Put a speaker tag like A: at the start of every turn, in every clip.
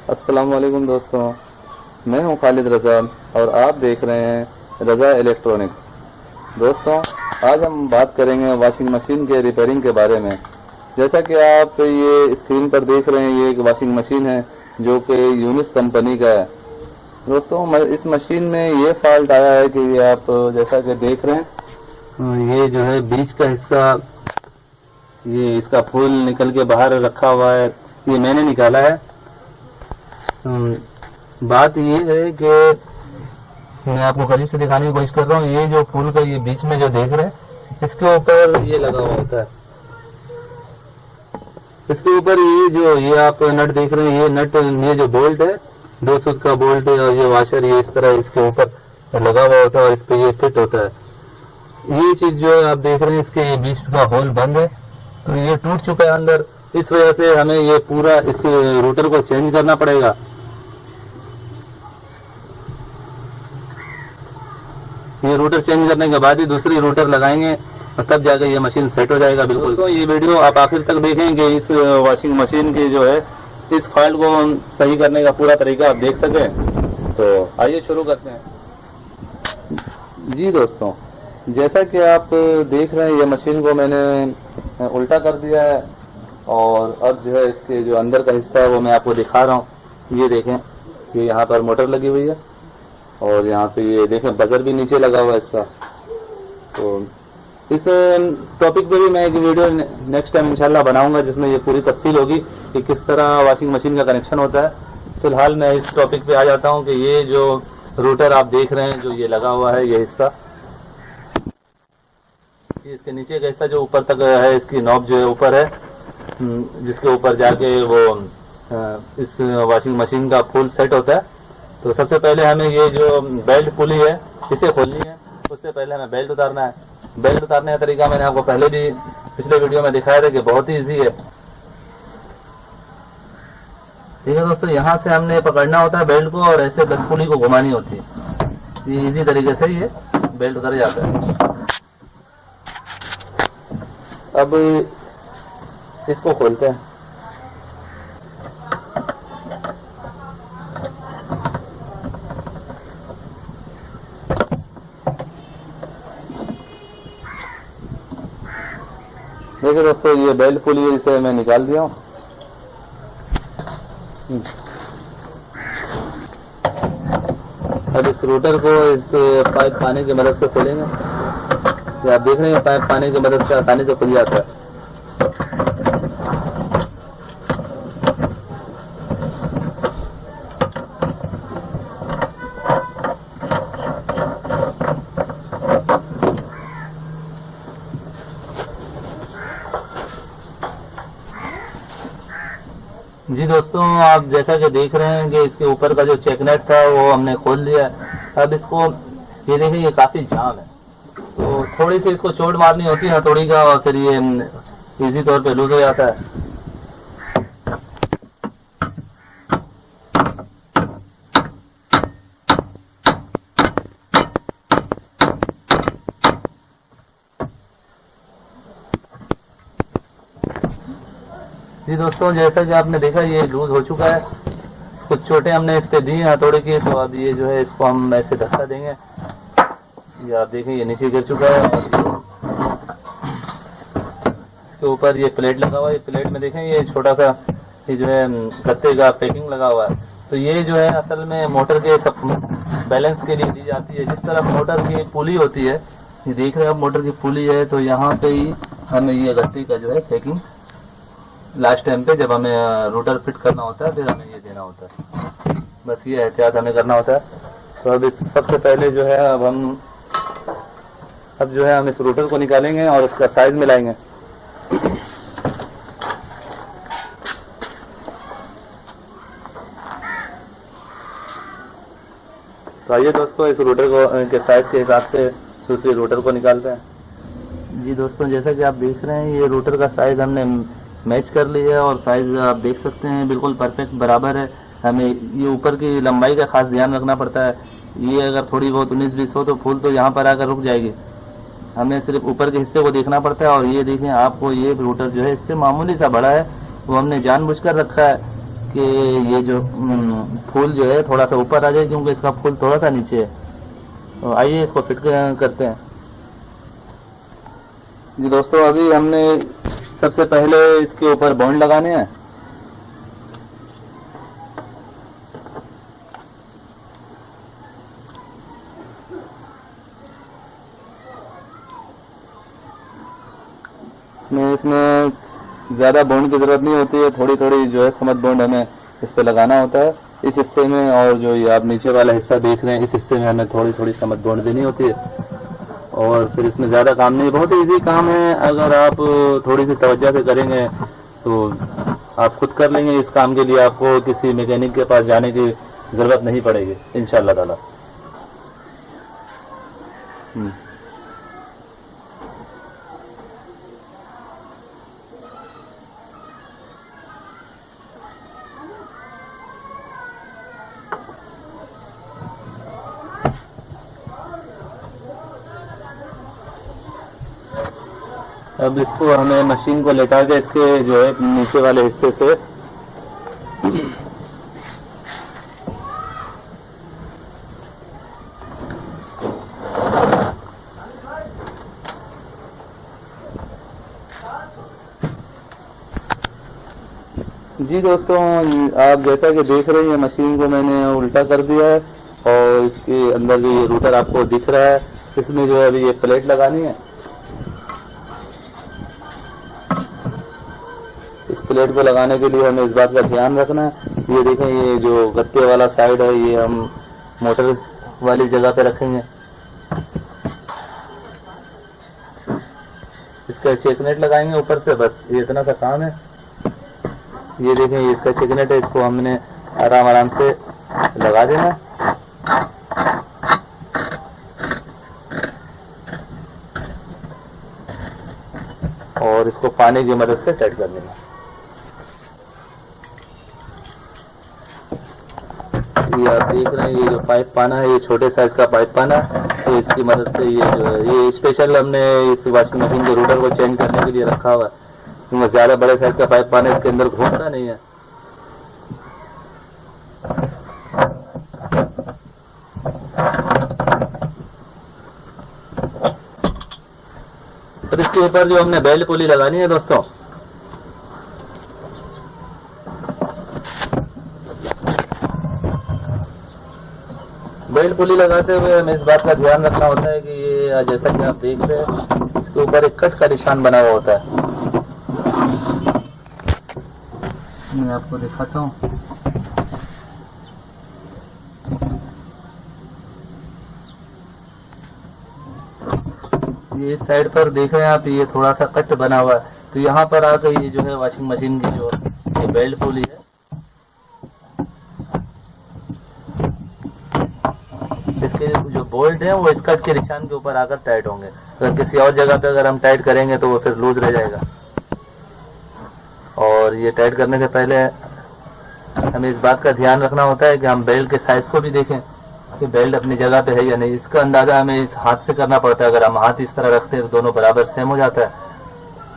A: अस्सलाम वालेकुम दोस्तों, मैं हूं खालिद रज़ा और आप देख रहे हैं रज़ा इलेक्ट्रॉनिक्स। दोस्तों, आज हम बात करेंगे वॉशिंग मशीन के रिपेयरिंग के बारे में। जैसा कि आप ये स्क्रीन पर देख रहे हैं, ये एक वॉशिंग मशीन है जो कि यूनिस कंपनी का है। दोस्तों, इस मशीन में ये फॉल्ट आया है कि ये आप जैसा कि देख रहे हैं, ये जो है बीच का हिस्सा, ये इसका फूल निकल के बाहर रखा हुआ है, ये मैंने निकाला है। बात ये है कि मैं आपको करीब से दिखाने की कोशिश कर रहा हूँ। ये जो फूल का ये बीच में जो देख रहे हैं, इसके ऊपर ये लगा हुआ होता है। इसके ऊपर ये आप नट देख रहे हैं, ये नट, ये जो बोल्ट है, 2 सूत का बोल्ट है, और ये वाशर ये इस तरह इसके ऊपर लगा हुआ होता है और इस पे ये फिट होता है। ये चीज जो है आप देख रहे हैं, इसके ये बीच का होल बंद है, तो ये टूट चुका है अंदर। इस वजह से हमें ये पूरा इस रोटर को चेंज करना पड़ेगा। ये रोटर चेंज करने के बाद ही दूसरी रोटर लगाएंगे और तब जाकर ये मशीन सेट हो जाएगा बिल्कुल। तो ये वीडियो आप आखिर तक देखेंगे, इस वॉशिंग मशीन की जो है इस फॉल्ट को सही करने का पूरा तरीका आप देख सकें। तो आइए शुरू करते हैं। जी दोस्तों, जैसा कि आप देख रहे हैं, ये मशीन को मैंने उल्टा कर दिया है और अब जो है इसके जो अंदर का हिस्सा है वो मैं आपको दिखा रहा हूँ। ये देखें, ये यहाँ पर मोटर लगी हुई है और यहाँ पे ये देखें बजर भी नीचे लगा हुआ है इसका। तो इस टॉपिक पे भी मैं एक वीडियो नेक्स्ट टाइम इंशाल्लाह बनाऊंगा जिसमें ये पूरी तफसील होगी कि किस तरह वॉशिंग मशीन का कनेक्शन होता है। फिलहाल मैं इस टॉपिक पे आ जाता हूँ कि ये जो रूटर आप देख रहे हैं, जो ये लगा हुआ है, ये हिस्सा, ये इसके नीचे का हिस्सा जो ऊपर तक है, इसकी नॉब जो है ऊपर है, जिसके ऊपर जाके वो इस वॉशिंग मशीन का फुल सेट होता है। तो सबसे पहले हमें ये जो बेल्ट पुली है इसे खोलनी है। उससे पहले हमें बेल्ट उतारना है। बेल्ट उतारने का तरीका मैंने आपको पहले भी पिछले वीडियो में दिखाया था कि बहुत ही इजी है। ठीक है दोस्तों, यहाँ से हमने पकड़ना होता है बेल्ट को और ऐसे बस पुली को घुमानी होती है। ये इजी तरीके से ये बेल्ट उतर जाता है। अब इसको खोलते हैं। देखिए दोस्तों, ये बेल्ट पुली इसे मैं निकाल दिया हूँ। अब इस रोटर को इस पाइप पाने की मदद से खोलेंगे। ये आप देख रहे हैं, पाइप पाने की मदद से आसानी से खुल जाता है। जी दोस्तों, आप जैसा कि देख रहे हैं कि इसके ऊपर का जो चेकनेट था वो हमने खोल दिया है। अब इसको ये देखें, ये काफी जाम है, तो थोड़ी सी इसको चोट मारनी होती है हथौड़ी का और फिर ये इजी तौर पे लूज हो जाता है। जी दोस्तों, जैसा कि आपने देखा ये लूज हो चुका है। कुछ चोटें हमने इस पे दी हैं हथौड़े की, तो अब ये जो है इसको हम ऐसे धक्का देंगे। ये आप देखें, ये नीचे गिर चुका है और इसके ऊपर ये प्लेट लगा हुआ है। प्लेट में देखें, ये छोटा सा ये जो है गत्ते का पैकिंग लगा हुआ है। तो ये जो है असल में मोटर के सब बैलेंस के लिए दी जाती है। जिस तरह मोटर की पुली होती है, ये देख रहे हैं आप, मोटर की पुली है, तो यहाँ पे ही हमें ये गत्ते का जो है पैकिंग लास्ट टाइम पे जब हमें रोटर फिट करना होता है फिर हमें ये देना होता है। बस ये एहतियात हमें करना होता है। तो अब इस सबसे पहले जो है अब जो है हम इस रोटर को निकालेंगे और उसका साइज मिलाएंगे। तो आइए दोस्तों, इस रोटर को के साइज के हिसाब से दूसरी रोटर को निकालते हैं। जी दोस्तों, जैसा कि आप देख रहे हैं, ये रोटर का साइज हमने मैच कर लिया है और साइज आप देख सकते हैं बिल्कुल परफेक्ट बराबर है। हमें ये ऊपर की लंबाई का खास ध्यान रखना पड़ता है। ये अगर थोड़ी बहुत 19-20 हो तो फूल तो यहाँ पर आकर रुक जाएगी। हमें सिर्फ ऊपर के हिस्से को देखना पड़ता है। और ये देखें, आपको ये रोटर जो है इससे मामूली सा बड़ा है, वो हमने जानबूझकर रखा है कि ये जो फूल जो है थोड़ा सा ऊपर आ जाए, क्योंकि इसका फूल थोड़ा सा नीचे है। तो आइए इसको फिट करते हैं। जी दोस्तों, अभी हमने सबसे पहले इसके ऊपर बॉन्ड लगाने हैं। इसमें ज़्यादा बॉन्ड की ज़रूरत नहीं होती है, थोड़ी थोड़ी जो है समझ बॉन्ड हमें इस पे लगाना होता है इस हिस्से में, और जो ये आप नीचे वाला हिस्सा देख रहे हैं इस हिस्से में हमें थोड़ी थोड़ी समझ बॉन्ड देनी होती है। और फिर इसमें ज़्यादा काम नहीं, बहुत इजी काम है। अगर आप थोड़ी सी तवज्जो से करेंगे तो आप खुद कर लेंगे। इस काम के लिए आपको किसी मैकेनिक के पास जाने की ज़रूरत नहीं पड़ेगी इंशाअल्लाह ताला। अब इसको हमें मशीन को लेटा के इसके जो है नीचे वाले हिस्से से जी दोस्तों, आप जैसा कि देख रहे हैं मशीन को मैंने उल्टा कर दिया है, और इसके अंदर जो ये रूटर आपको दिख रहा है इसमें जो है अभी ये प्लेट लगानी है। इस प्लेट को लगाने के लिए हमें इस बात का ध्यान रखना है। ये देखें, ये जो गत्ते वाला साइड है ये हम मोटर वाली जगह पे रखेंगे। इसका चेकनेट लगाएंगे ऊपर से, बस ये इतना सा काम है। ये देखें, ये इसका चेकनेट है, इसको हमने आराम आराम से लगा देना है। और इसको पानी की मदद से टाइट कर देना। ये आप देख रहे हैं, ये जो पाइप पाना है ये छोटे साइज का पाइप पाना है, तो इसकी मदद से ये जो है ये स्पेशल हमने इस वॉशिंग मशीन के रूटर को चेंज करने के लिए रखा हुआ है, क्योंकि ज्यादा बड़े साइज का पाइप पाना इसके अंदर घूमता नहीं है। और इसके ऊपर जो हमने बेल्ट पुली लगानी है दोस्तों, बेल्ट पुली लगाते हुए हमें इस बात का ध्यान रखना होता है कि ये जैसा कि आप देख रहे हैं इसके ऊपर एक कट का निशान बना हुआ होता है। मैं आपको दिखाता हूँ। ये इस साइड पर देख रहे हैं आप, ये थोड़ा सा कट बना हुआ है, तो यहाँ पर आकर ये जो है वॉशिंग मशीन की जो ये बेल्ट पुली है, इसके जो बोल्ट है वो इस कट के निशान के ऊपर आकर टाइट होंगे। अगर किसी और जगह पे अगर हम टाइट करेंगे तो वो फिर लूज रह जाएगा। और ये टाइट करने से पहले हमें इस बात का ध्यान रखना होता है कि हम बेल्ट के साइज को भी देखें कि बेल्ट अपनी जगह पे है या नहीं। इसका अंदाजा हमें इस हाथ से करना पड़ता है। अगर हम हाथ इस तरह रखते हैं तो दोनों बराबर सेम हो जाता है,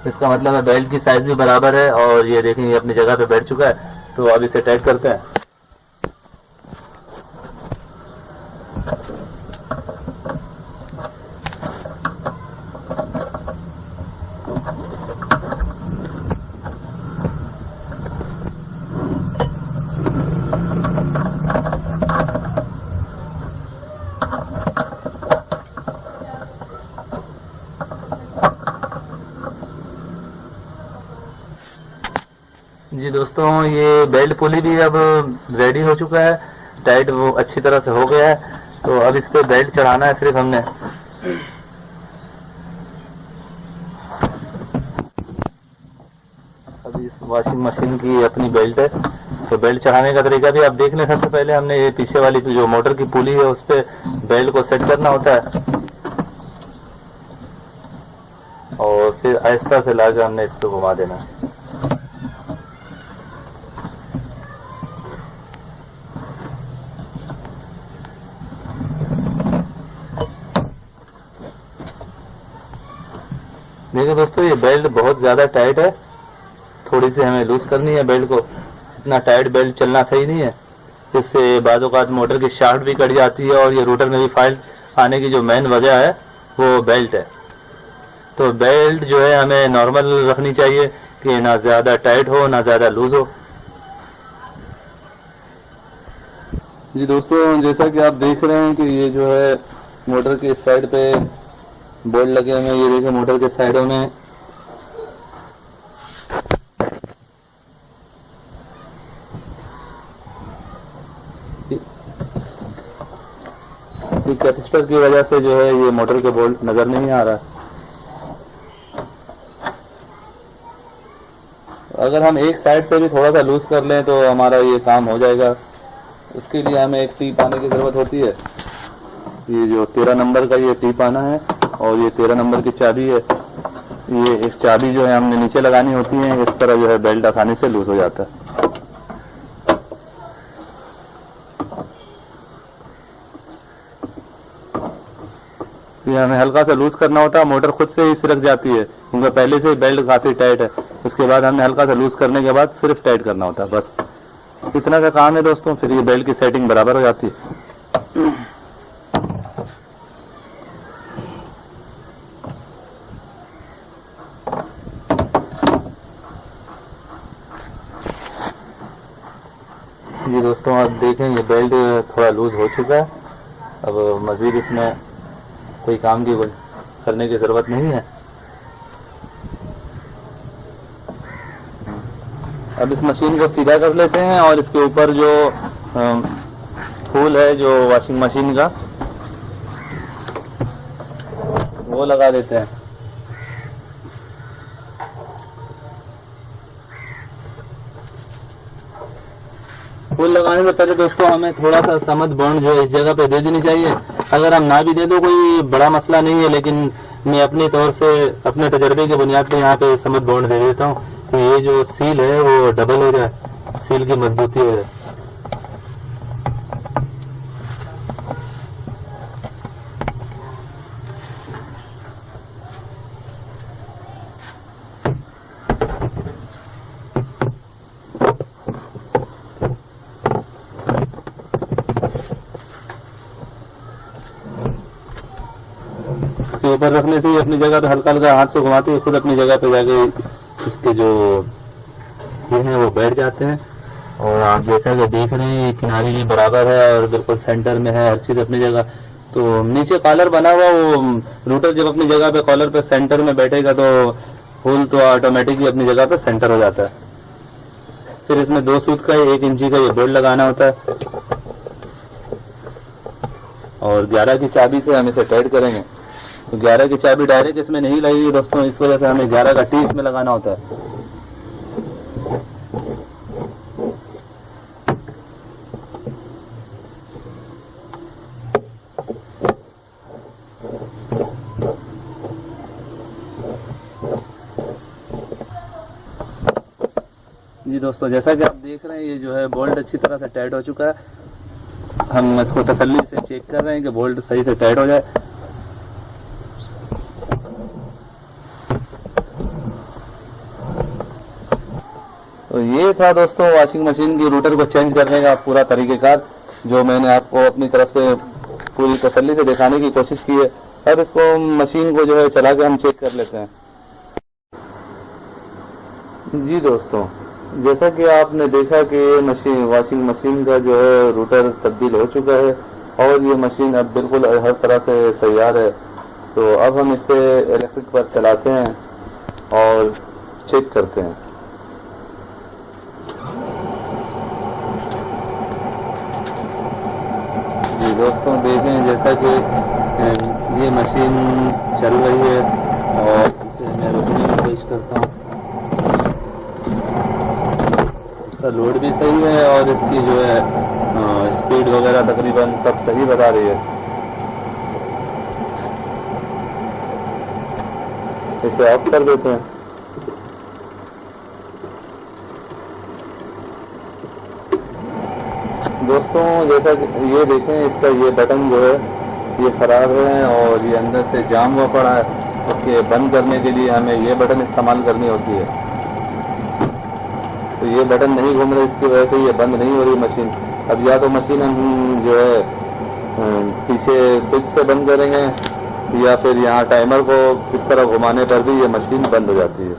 A: इसका मतलब है बेल्ट की साइज भी बराबर है। और ये देखें, ये अपनी जगह पे बैठ चुका है, तो अब इसे टाइट करते हैं। जी दोस्तों, ये बेल्ट पुली भी अब रेडी हो चुका है, टाइट वो अच्छी तरह से हो गया है। तो अब इस पे बेल्ट चढ़ाना है सिर्फ हमने। अब इस वॉशिंग मशीन की अपनी बेल्ट है, तो बेल्ट चढ़ाने का तरीका भी आप देख लें। सबसे पहले हमने ये पीछे वाली जो मोटर की पुली है उस पे बेल्ट को सेट करना होता है, और फिर आहिस्ता से लाकर हमने इस पे घुमा देना है। देखिए दोस्तों, ये बेल्ट बहुत ज्यादा टाइट है, थोड़ी सी हमें लूज करनी है बेल्ट को, इतना टाइट बेल्ट चलना सही नहीं है। इससे बाज़ औक़ात मोटर की शाफ्ट भी कट जाती है और ये रोटर में भी फॉल्ट आने की जो मेन वजह है वो बेल्ट है। तो बेल्ट जो है हमें नॉर्मल रखनी चाहिए कि ना ज़्यादा टाइट हो ना ज़्यादा लूज हो। जी दोस्तों, जैसा कि आप देख रहे हैं कि ये जो है मोटर के इस साइड पे बोल्ट लगे हुए हैं। ये देखिए मोटर के साइडों में ये कैपेसिटर की वजह से जो है ये मोटर के बोल्ट नजर नहीं आ रहा। अगर हम एक साइड से भी थोड़ा सा लूज कर लें तो हमारा ये काम हो जाएगा। उसके लिए हमें एक टीप आने की ज़रूरत होती है। ये जो 13 नंबर का ये टीप आना है और ये 13 नंबर की चाबी है। ये एक चाबी जो है हमने नीचे लगानी होती है। इस तरह जो है बेल्ट आसानी से लूज हो जाता है। ये हमें हल्का सा लूज करना होता है। मोटर खुद से ही सिरक जाती है क्योंकि पहले से ही बेल्ट काफ़ी टाइट है। उसके बाद हमने हल्का सा लूज करने के बाद सिर्फ टाइट करना होता है, बस इतना का काम है दोस्तों। फिर ये बेल्ट की सेटिंग बराबर हो जाती है। ये दोस्तों आप देखें ये बेल्ट थोड़ा लूज हो चुका है। अब मज़ीद इसमें कोई काम की करने की ज़रूरत नहीं है। अब इस मशीन को सीधा कर लेते हैं और इसके ऊपर जो फूल है जो वॉशिंग मशीन का वो लगा देते हैं। फूल लगाने से पहले दोस्तों हमें थोड़ा सा समद बॉन्ड जो है इस जगह पे दे देनी चाहिए। अगर हम ना भी दे दो कोई बड़ा मसला नहीं है, लेकिन मैं अपनी तौर से अपने तजर्बे के बुनियाद पे यहाँ पे समद बॉन्ड दे देता हूँ कि ये जो सील है वो डबल हो जाए, सील की मजबूती हो जाए। इसके ऊपर रखने से ही अपनी जगह पे हल्का हल्का हाथ से घुमाते हुए खुद अपनी जगह पे जाके इसके जो ये हैं वो बैठ जाते हैं। और आप जैसा कि देख रहे हैं ये किनारे भी बराबर है और बिल्कुल सेंटर में है, हर चीज़ अपनी जगह। तो नीचे कॉलर बना हुआ, वो रूटर जब अपनी जगह पे कॉलर पे सेंटर में बैठेगा तो फुल तो ऑटोमेटिकली अपनी जगह पे सेंटर हो जाता है। फिर इसमें 2 सूत का 1 इंची का ये बोल्ट लगाना होता है और 11 की चाबी से हम इसे टाइट करेंगे। तो 11 की चाबी डायरेक्ट इसमें नहीं लगेगी दोस्तों, इस वजह से हमें 11 का टी इसमें लगाना होता है। जी दोस्तों, जैसा कि आप देख रहे हैं ये जो है बोल्ट अच्छी तरह से टाइट हो चुका है। हम इसको तसल्ली से चेक कर रहे हैं कि बोल्ट सही से टाइट हो जाए। तो ये था दोस्तों वॉशिंग मशीन की रूटर को चेंज करने का पूरा तरीक़ेकार, जो मैंने आपको अपनी तरफ से पूरी तसल्ली से दिखाने की कोशिश की है। अब इसको मशीन को जो है चला के हम चेक कर लेते हैं। जी दोस्तों, जैसा कि आपने देखा कि मशीन वॉशिंग मशीन का जो है रूटर तब्दील हो चुका है और ये मशीन अब बिल्कुल हर तरह से तैयार है। तो अब हम इसे इलेक्ट्रिक पर चलाते हैं और चेक करते हैं। जी दोस्तों, देखें जैसा कि ये मशीन चल रही है और इसे मैं रोकने की कोशिश करता हूँ। इसका लोड भी सही है और इसकी जो है स्पीड वगैरह तकरीबन सब सही बता रही है। इसे ऑफ कर देते हैं। दोस्तों, जैसा ये देखें इसका ये बटन जो है ये ख़राब है और ये अंदर से जाम हुआ पड़ा है। इसके बंद करने के लिए हमें ये बटन इस्तेमाल करनी होती है। तो तो ये बटन नहीं घूम रहे, इसकी वजह से ये बंद नहीं हो रही मशीन। अब या तो मशीन हम जो है पीछे स्विच से बंद करेंगे, या फिर यहाँ टाइमर को इस तरह घुमाने पर भी ये मशीन बंद हो जाती है।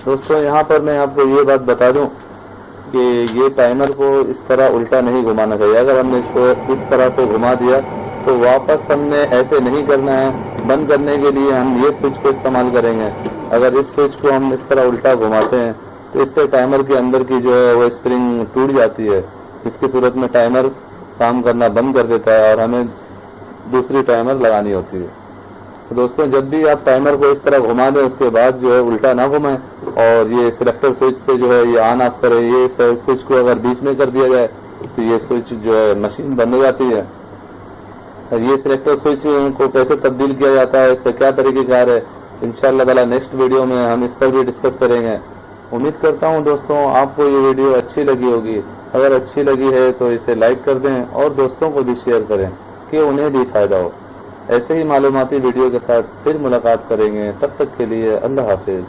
A: दोस्तों यहाँ पर मैं आपको ये बात बता दूं कि ये टाइमर को इस तरह उल्टा नहीं घुमाना चाहिए। अगर हमने इसको इस तरह से घुमा दिया तो वापस हमने ऐसे नहीं करना है। बंद करने के लिए हम ये स्विच को इस्तेमाल करेंगे। अगर इस स्विच को हम इस तरह उल्टा घुमाते हैं तो इससे टाइमर के अंदर की जो है वो स्प्रिंग टूट जाती है। इसकी सूरत में टाइमर काम करना बंद कर देता है और हमें दूसरी टाइमर लगानी होती है। तो दोस्तों जब भी आप टाइमर को इस तरह घुमा दें उसके बाद जो है उल्टा ना घुमाएं और ये सिलेक्टर स्विच से जो है ये ऑन ऑफ करें। ये स्विच को अगर बीच में कर दिया जाए तो ये स्विच जो है मशीन बंद हो जाती है। ये सिलेक्टर स्विच को कैसे तब्दील किया जाता है, इसका क्या तरीक़ेकार है, इंशाअल्लाह ताला नेक्स्ट वीडियो में हम इस पर भी डिस्कस करेंगे। उम्मीद करता हूँ दोस्तों आपको ये वीडियो अच्छी लगी होगी। अगर अच्छी लगी है तो इसे लाइक कर दें और दोस्तों को भी शेयर करें कि उन्हें भी फ़ायदा हो। ऐसे ही मालूमाती वीडियो के साथ फिर मुलाकात करेंगे। तब तक के लिए अल्लाह हाफिज़।